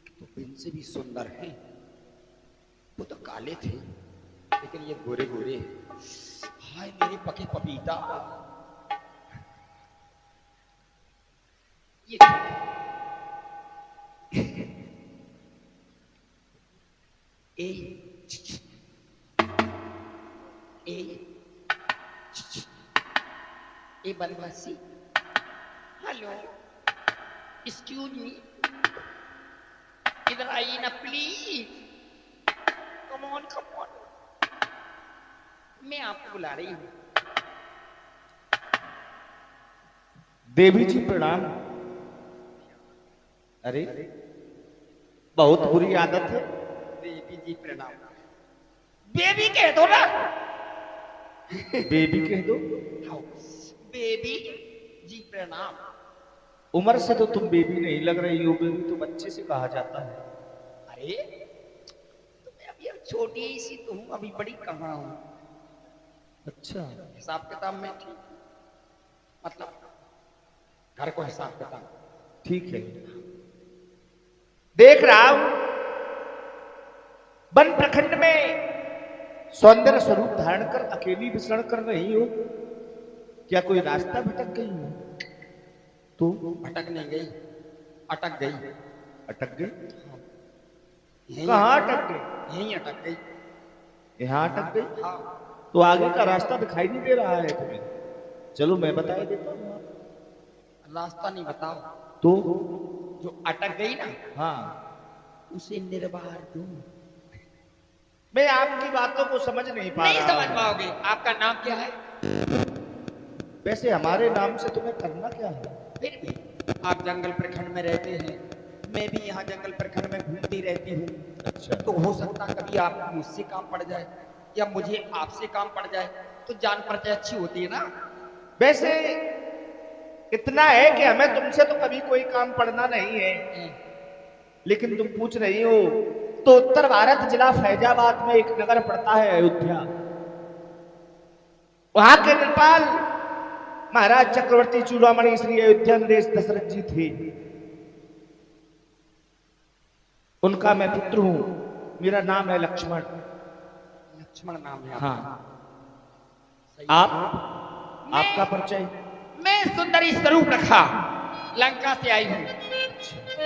एक तो बिन से भी सुंदर है, वो तो काले थे लेकिन ये गोरे गोरे। हाय मेरे पके पपीता, ये ए ए ए बनवासी, हेलो एक्सक्यूज मी, इधर आइए ना please, come on come on, मैं आपको बुला रही हूँ। देवी जी प्रणाम। अरे बहुत बुरी आदत है। बेबी जी प्रणाम। बेबी कह दो ना। बेबी कह दो। हाँ, बेबी जी प्रणाम। उम्र से तो तुम बेबी नहीं लग रही हो, बेबी तो बच्चे से कहा जाता है। अरे तो मैं अभी अब छोटी सी तो हूँ, अभी बड़ी कहाँ हूँ। अच्छा, हिसाब किताब में ठीक, मतलब घर को हिसाब किताब ठीक है। देख रहा हूं वन प्रखंड में सौंदर्य स्वरूप धारण कर अकेली विचरण कर रही हो, क्या कोई रास्ता भटक गई हो? तो भटक नहीं गई, अटक गई। अटक गई? यहीं कहाँ अटक गई? यहीं अटक गई। यहाँ अटक गई? हाँ, तो आगे का रास्ता दिखाई नहीं दे रहा है तुम्हें? चलो मैं बता देता हूँ। रास्ता नहीं बताओ, तो जो अटक गई ना हाँ, उसे निर्वार दो। मैं आपकी बातों को समझ नहीं पा नहीं रहा समझ हूं। पाओगे। आपका नाम क्या है? वैसे हमारे नाम से तुम्हें करना क्या है? फिर भी आप जंगल प्रखंड में रहते हैं, मैं भी यहाँ जंगल प्रखंड में घूमती रहती हूँ। अच्छा, तो हो सकता कभी आप मुझसे काम पड़ जाए या मुझे आपसे काम पड़ जाए, तो जान परिचय अच्छी होती है ना। वैसे इतना है कि हमें तुमसे तो कभी कोई काम पड़ना नहीं है, लेकिन तुम पूछ रही हो तो उत्तर भारत जिला फैजाबाद में एक नगर पड़ता है अयोध्या। वहां के नेपाल महाराज चक्रवर्ती चूड़ामणि श्री अयोध्या नरेश दशरथ जी थे। उनका मैं पुत्र हूं, मेरा नाम है लक्ष्मण। लक्ष्मण नाम है हाँ, सही। आपका परिचय? मैं सुंदरी स्वरूप रखा लंका से आई हूँ,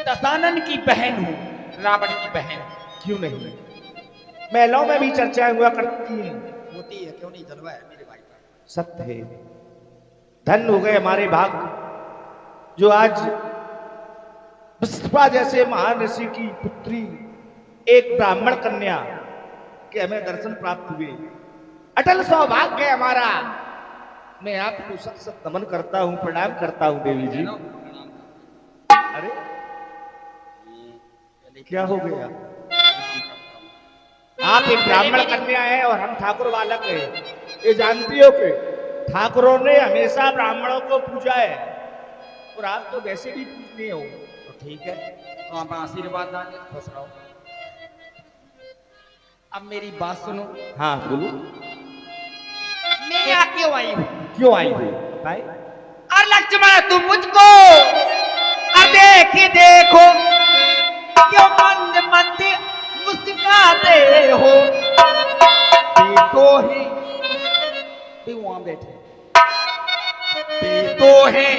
दशानन की बहन हूँ, रावण की बहन। क्यों नहीं, महलों में भी चर्चाएं हुआ करती हैं। होती है, क्यों नहीं जलवा है मेरे भाई। सत्य है। धन हो गए हमारे भाग जो आज विश्वा जैसे महान ऋषि की पुत्री एक ब्राह्मण कन्या के हमें दर्शन प्राप्त हुए। अटल सौभाग्य है हमारा। मैं आपको सत सत नमन करता हूँ, प्रणाम करता हूँ देवी जी। अरे क्या हो गया? आप एक ब्राह्मण कन्या है और हम ठाकुर बालक हैं, ये जानती हो कि ठाकुरों ने हमेशा ब्राह्मणों को पूजा है और आप तो वैसे भी पूजनीय हो। तो ठीक है, तो आप आशीर्वाद दांगे, खुश रहो। अब मेरी बात सुनो। हाँ बोलो। मैं यहाँ क्यों आई हूँ? क्यों आई हो बताए? और लक्ष्मण तुम मुझको देखो क्यों मंद मंद मुस्कुराते हो। तो ही भी वहां बैठे, तो है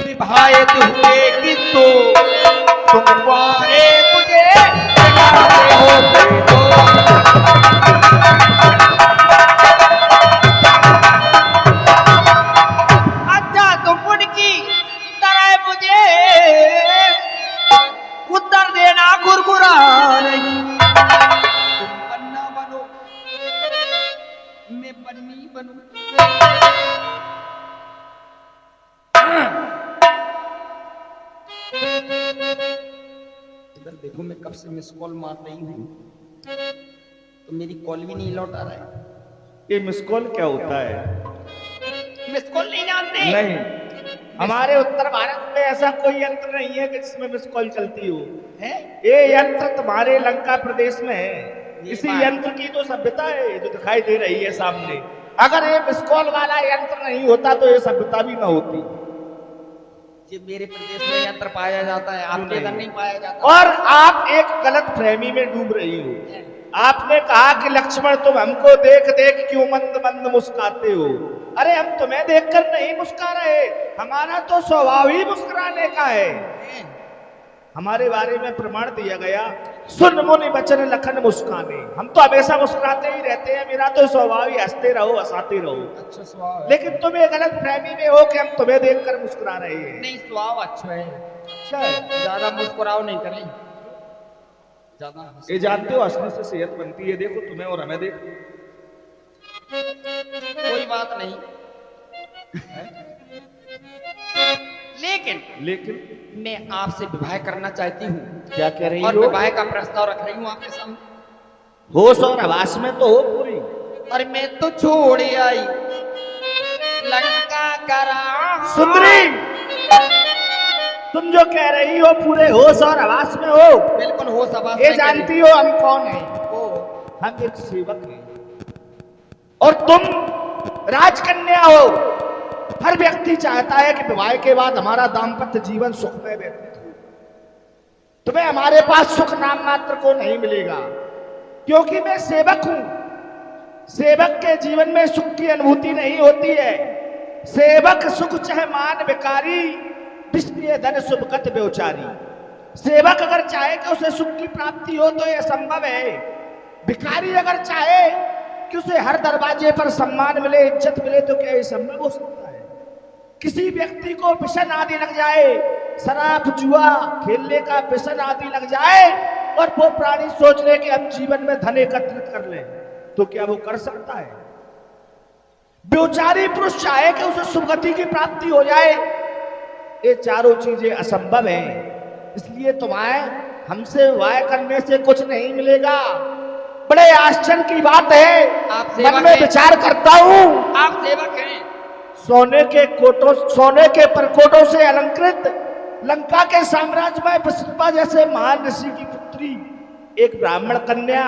विभायत हुए कि तो तुम वारे मुझे जगाते हो। अच्छा तुम उनकी तरह मुझे उत्तर देना गुरगुरा नहीं। तुम पन्ना बनो, मैं पन्नी बनूं। इधर देखो, मैं कब से मिस कॉल मार रही हूँ तो मेरी कॉल भी नहीं लौटा रहा है। ये मिस कॉल क्या होता है? मिस कॉल नहीं जानते? नहीं, हमारे उत्तर भारत में ऐसा कोई यंत्र नहीं है कि जिसमें मिस कॉल चलती हो। है? ये यंत्र तुम्हारे लंका प्रदेश में है। इसी यंत्र की तो सभ्यता है जो दिखाई दे रही है सामने। अगर ये मिस कॉल वाला यंत्र नहीं होता तो ये सभ्यता भी ना होती। ये मेरे प्रदेश में यंत्र पाया जाता है, आपके इधर नहीं पाया जाता। और आप एक गलत फहमी में डूब रही हो। आपने कहा कि लक्ष्मण तुम हमको देख देख क्यों मंद मंद मुस्कुराते हो। अरे हम तुम्हें देखकर नहीं मुस्कुरा रहे, हमारा तो स्वभाव ही मुस्कुराने का है। हमारे बारे में प्रमाण दिया गया, सुन मुनि बचन लखन मुस्काने। हम तो हमेशा मुस्कुराते ही रहते हैं, मेरा तो स्वभाव ही हंसते रहो हंसाते रहो। अच्छा स्वभाव है। लेकिन तुम ये गलत फहमी में हो कि हम तुम्हें देखकर मुस्कुरा रहे हैं। नहीं स्वभाव अच्छा है, अच्छा है। ज्यादा मुस्कुराओ नहीं करें, ज्यादा ये जानते हो हंसने से सेहत बनती है। देखो तुम्हें और हमें देखो। कोई बात नहीं। लेकिन मैं आपसे विवाह करना चाहती हूँ। क्या कह रही और हो? विवाह का प्रस्ताव रख रही हूँ आपके सामने। होश और हवास में तो हो पूरी। और मैं तो छोड़ आई लंका करा। सुंदरी, तुम जो कह रही हो पूरे होश और हवास में हो। बिल्कुल होश हवास ये में। जानती हो हम कौन है? हम एक सेवक हैं और तुम राजकन्या हो। हर व्यक्ति चाहता है कि विवाह के बाद हमारा दाम्पत्य जीवन सुखमय व्यतीत हो। तुम्हें हमारे पास सुख नाम मात्र को नहीं मिलेगा, क्योंकि मैं सेवक हूं। सेवक के जीवन में सुख की अनुभूति नहीं होती है। सेवक सुख चाहे मान विकारी, विष्णु धन सुभगत व्यचारी। सेवक अगर चाहे कि उसे सुख की प्राप्ति हो तो यह संभव है। भिखारी अगर चाहे कि उसे हर दरवाजे पर सम्मान मिले, इज्जत मिले, तो क्या यह संभव हो सकता है? किसी व्यक्ति को व्यसन आदि लग जाए, शराब जुआ खेलने का व्यसन आदि लग जाए, और वो प्राणी सोच ले कि हम जीवन में धन एकत्रित कर लें, तो क्या वो कर सकता है? व्यचारी पुरुष चाहे कि उसे सुगति की प्राप्ति हो जाए, ये चारों चीजें असंभव हैं। इसलिए तुम्हें हमसे विवाह करने से कुछ नहीं मिलेगा। बड़े आश्चर्य की बात है, आप सेवक मन में हैं। विचार करता हूँ। आप सेवक हैं। सोने के परकोटों से अलंकृत लंका के साम्राज्य में पुष्पा जैसे महान ऋषि की पुत्री एक ब्राह्मण कन्या,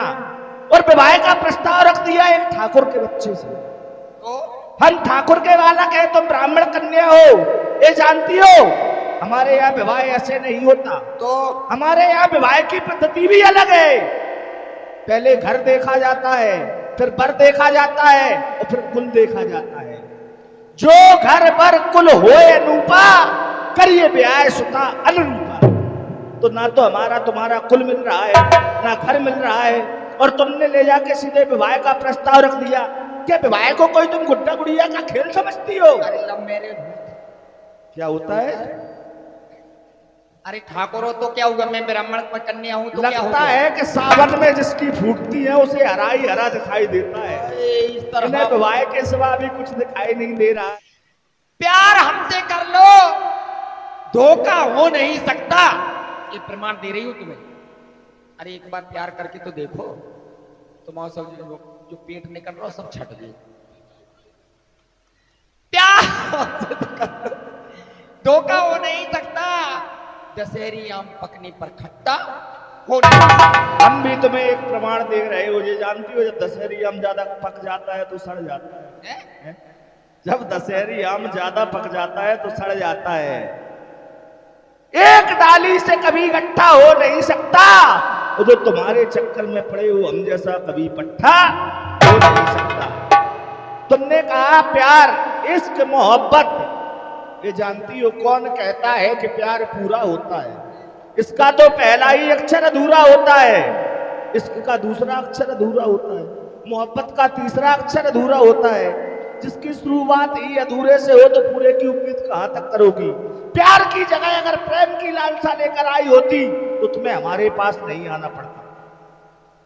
और विवाह का प्रस्ताव रख दिया एक ठाकुर के बच्चे से। तो हम ठाकुर के बालक हैं, तुम ब्राह्मण कन्या हो। ये जानती हो हमारे यहाँ विवाह ऐसे नहीं होता। तो हमारे यहाँ विवाह की पद्धति भी अलग है। पहले घर देखा जाता है, फिर वर देखा जाता है, और फिर कुल देखा जाता है। जो घर पर कुल होए अनूपा, करिए ब्याह सुता अनुरूपा। तो ना तो हमारा तुम्हारा कुल मिल रहा है, ना घर मिल रहा है, और तुमने ले जाके सीधे विवाह का प्रस्ताव रख दिया। क्या विवाह को कोई तुम गुड्डा गुड़िया का खेल समझती हो? अरे लव मैरिज क्या होता है? अरे ठाकुर हो तो क्या होगा, मैं ब्राह्मण कन्या हूँ तो क्या लगता होगा? है कि सावन में जिसकी फूटती है उसे हरा ही हरा दिखाई देता है। अरे इस इन्हें तरह विवाह के सिवा भी कुछ दिखाई नहीं दे रहा। प्यार हमसे कर लो, धोखा हो नहीं सकता, ये प्रमाण दे रही हूं तुम्हें। अरे एक बार प्यार करके तो देखो, तुम्हारा सब जो पेट निकल रहा सब छट गए। प्यार हमसे तो कर लो, धोखा हो नहीं सकता, दशहरी आम पकने पर खट्टा हो नहीं सकता। हम भी तुम्हें एक प्रमाण दे रहे हो। ये जानती हो जब दशहरी आम ज्यादा पक जाता है तो सड़ जाता है। जब दशहरी आम ज्यादा पक जाता है तो सड़ जाता है। एक डाली से कभी इकट्ठा हो नहीं सकता, और जो तुम्हारे चक्कर में पड़े हो हम जैसा कभी पट्ठा हो नहीं सकता। तुमने कहा प्यार, इश्क, मोहब्बत, ये जानती हो कौन कहता है कि प्यार पूरा होता है? इसका तो पहला ही अक्षर अधूरा होता है, इश्क का दूसरा अक्षर अधूरा होता है, मोहब्बत का तीसरा अक्षर अधूरा होता है। जिसकी शुरुआत ही अधूरे से हो तो पूरे की उम्मीद कहां तक करोगी? प्यार की जगह अगर प्रेम की लालसा लेकर आई होती तो तुम्हें हमारे पास नहीं आना पड़ता।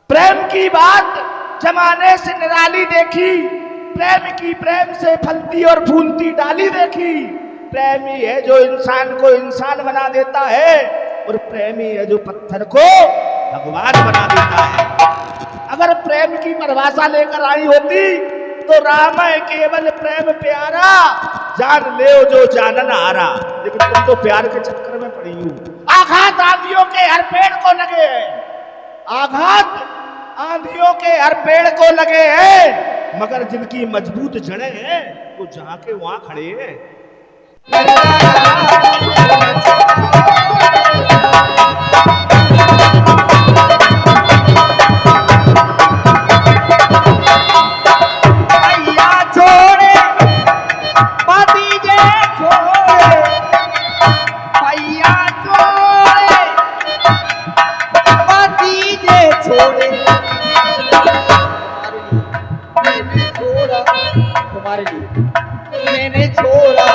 प्रेम की बात जमाने से निराली देखी, प्रेम की प्रेम से फलती और फूलती डाली देखी। प्रेम ही है जो इंसान को इंसान बना देता है, और प्रेम ही है जो पत्थर को भगवान बना देता है। अगर प्रेम की परिभाषा लेकर आई होती तो राम है केवल प्रेम प्यारा, जान ले जो जानन हारा। लेकिन तुम तो प्यार के चक्कर में पड़ी हो। आघात आंधियों के हर पेड़ को लगे हैं, आघात आंधियों के हर पेड़ को लगे हैं, मगर जिनकी मजबूत जड़ें हैं वो जहां के वहां खड़े हैं। भैया छोड़े भतीजे छोड़े, भैया छोड़े भतीजे छोड़े, मैंने छोड़ा तुम्हारे लिए, मैंने छोड़ा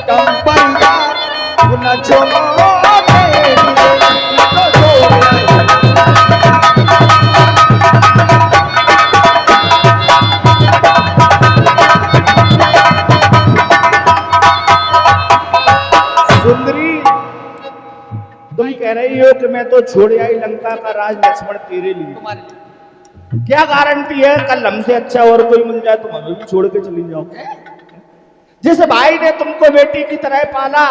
तुम परिवार न छोड़ो मेरे लिए, तो छोड़ो। सुंदरी, तुम कह रही हो कि मैं तो छोड़ आई लंका का राज लक्ष्मण तेरे लिए। तुम्हारे लिए क्या गारंटी है कल हमसे अच्छा और कोई मिल जाए तुम हमें भी छोड़ के चली जाओ? जिस भाई ने तुमको बेटी की तरह पाला,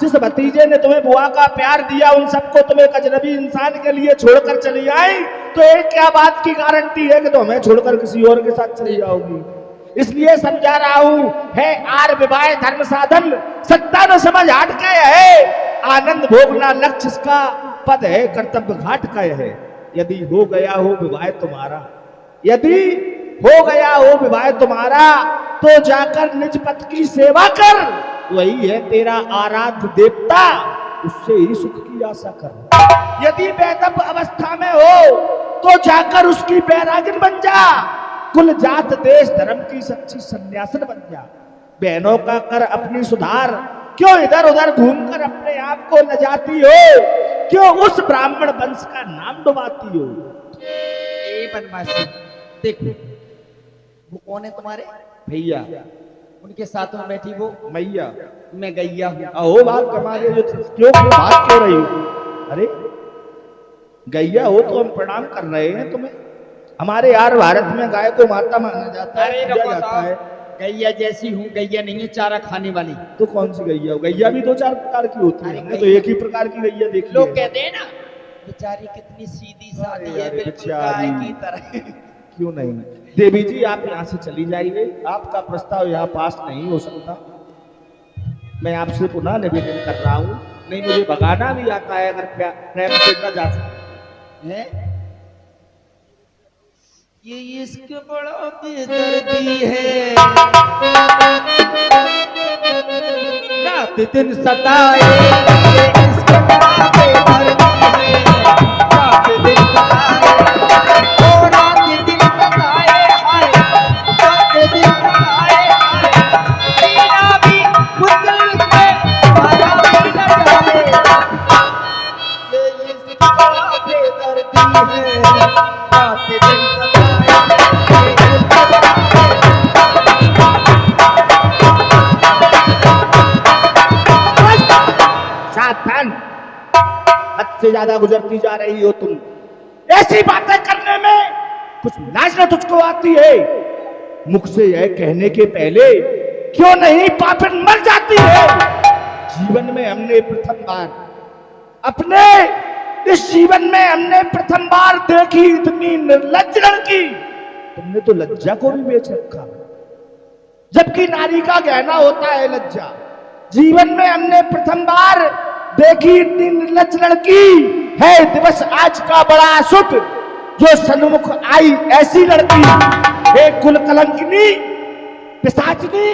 जिस भतीजे ने तुम्हें बुआ का प्यार दिया, उन सबको तुम्हें एक अजनबी इंसान के लिए छोड़कर चली आई, तो एक क्या बात की गारंटी है कि तुम हमें छोड़कर किसी और के साथ चली जाओगी? इसलिए समझा रहा हूं, है आर विवाह धर्म साधन, सत्ता न समझ हाट का यह है, आनंद भोगना लक्ष्य इसका, पद है कर्तव्य घाट का यह है। यदि हो गया हो विवाह तुम्हारा, यदि हो गया हो विवाह तुम्हारा, तो जाकर निज पति की सेवा कर, वही है तेरा आराध्य देवता, उससे ही सुख की आशा कर। यदि बेदब अवस्था में हो तो जाकर उसकी बैरागिन बन जा, कुल जात देश धर्म की सच्ची सन्यासिन बन जा। बहनों का कर अपनी सुधार, क्यों इधर उधर घूमकर अपने आप को न जाती हो, क्यों उस ब्राह्मण वंश का नाम डुबाती हो? ए बनवासी, देखो वो कौन है तुम्हारे भैया, उनके साथ में बैठी वो मैया, मैं गैया हूँ। अहो बात कमा रहे जो क्यों बात क्यों रही हो? अरे गैया हो तो हम प्रणाम कर रहे हैं तुम्हें। हमारे यार भारत में गाय को माता माना जाता है, अरे पूजा जाता है। गैया जैसी हूँ, गैया नहीं है चारा खाने वाली। तो कौन सी गैया हो? गैया भी दो चार प्रकार की होती है, अरे हमने तो एक ही प्रकार की गैया देखी लोग है। कहते हैं ना बेचारी कितनी सीधी सादी है, अरे बिल्कुल गाय बेचारी। की तरह। क्यों नहीं? देवी जी आप यहाँ से चली जाइए, आपका प्रस्ताव यहाँ पास नहीं हो सकता। मैं आपसे पुनः निवेदन कर रहा हूँ, नहीं मुझे भगाना भी आता है अगर प्रेम से न जा सकते है ये इश्क बड़ा बेदर्दी है, रात दिन सताए, ये इश्क बड़ा बेदर्दी है, रात दिन सताए, ओ रात दिन सताए, हाय रात दिन सताए, हाय बिना भी मुश्किल से मारा भी न जाए, ये इश्क बड़ा बेदर्दी है, रात दिन सावधान, हद से ज्यादा गुजरती जा रही हो तुम। ऐसी बातें करने में कुछ लाज न तुझको आती है? मुख से यह कहने के पहले क्यों नहीं पापन मर जाती है? जीवन में हमने प्रथम बार अपने इस जीवन में हमने प्रथम बार देखी इतनी निर्लज्ज लड़की। तुमने तो लज्जा को भी बेच रखा, जबकि नारी का गहना होता है लज्जा। जीवन में हमने प्रथम बार देखी इतनी निर्लज्ज लड़की है। दिवस आज का बड़ा शुभ, जो सन्मुख आई ऐसी लड़की। हे कुल कलंकिनी, पिशाचिनी,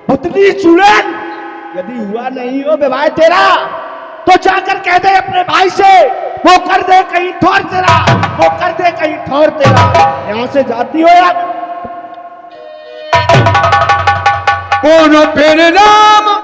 भुतनी चूड़न, यदि हुआ नहीं हो विवाह तेरा, तो जाकर कह दे अपने भाई से, वो कर दे कहीं ठौर तेरा, वो कर दे कहीं ठौर तेरा। यहां से जाती हो या कौन फिर नाम